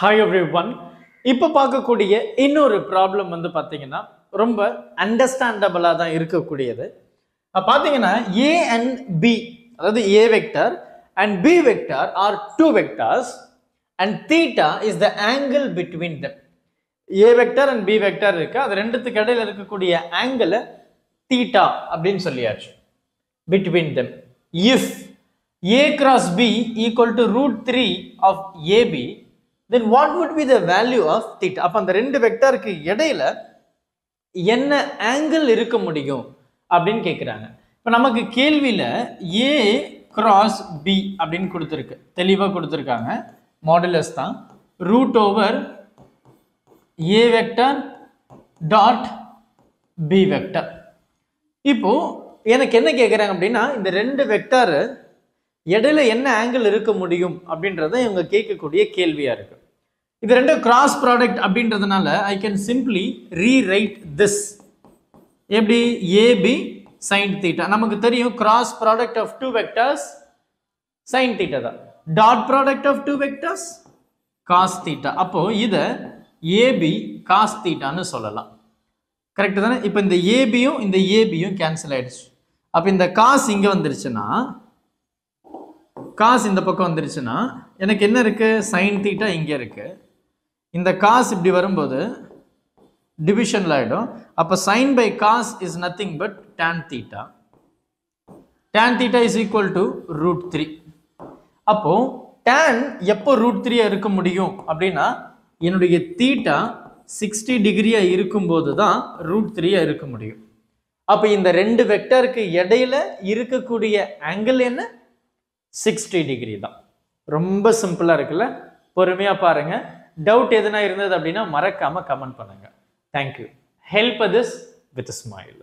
Hi everyone. இப்போ பார்க்கக்கூடிய இன்னொரு ப்ராப்ளம் வந்து பார்த்தீங்கன்னா ரொம்ப அண்டர்ஸ்டாண்டபிளா தான் இருக்கக்கூடியது. பார்த்தீங்கன்னா A and B, அதாவது A vector and B vector are two vectors and theta is the angle between them. A vector and B vector இருக்கு, அது ரெண்டுத்துக்கு இடையில இருக்கக்கூடிய ஆங்கிள் theta அப்படின்னு சொல்லியாச்சு. Between them, if A cross B equal to √3 of AB, then what would be the value of theta? அப்ப அந்த ரெண்டு வெக்டருக்கு இடையில என்ன ஆங்கிள் இருக்க முடியும் அப்படின்னு கேக்குறாங்க. இப்ப நமக்கு கேள்வியில A cross B அப்படின்னு கொடுத்திருக்கு, தெளிவா கொடுத்திருக்காங்க. மாடுலஸ் தான் √over A vector dot B vector. இப்போ எனக்கு என்ன கேக்குறாங்க அப்படின்னா, இந்த ரெண்டு வெக்டர் இடையில என்ன ஆங்கிள் இருக்க முடியும் அப்படின்றத இவங்க கேட்கக்கூடிய கேள்வியா இருக்கு. இது ரெண்டு கிராஸ் ப்ராடக்ட் அப்படின்றதுனால I can simply rewrite this. எப்படி? AB sin theta. நமக்கு தெரியும் cross product of two vectors sin theta தான். Dot product of two vectors cos theta. அப்போ இத AB cos theta ன்னு சொல்லலாம். கரெக்ட் தானே? இப்போ இந்த ABயும் இந்த ABயும் கேன்சல் ஆயிடுச்சு. அப்ப இந்த cos இங்க வந்துருச்சுன்னா, cos இந்த பக்கம் வந்துருச்சுன்னா எனக்கு என்ன இருக்கு? sin theta இங்க இருக்கு. இந்த cos இப்படி வரும்போது டிவிஷன்ல ஆயிடும். அப்ப sin by cos is nothing but tan theta. Tan theta is equal to √3. அப்போ tan எப்போ √3 இருக்க முடியும் அப்படின்னா, என்னுடைய theta 60 டிகிரியா இருக்கும்போது தான் √3 இருக்க முடியும். அப்ப இந்த ரெண்டு வெக்டருக்கு இடையில இருக்கக்கூடிய ஆங்கிள் என்ன? 60 டிகிரி தான். ரொம்ப சிம்பிளா இருக்குல்ல? பொறுமையா பாருங்க. டவுட் எதுனா இருந்தது அப்படின்னா மறக்காம கமெண்ட் பண்ணுங்க. Thank you. Help this with smile.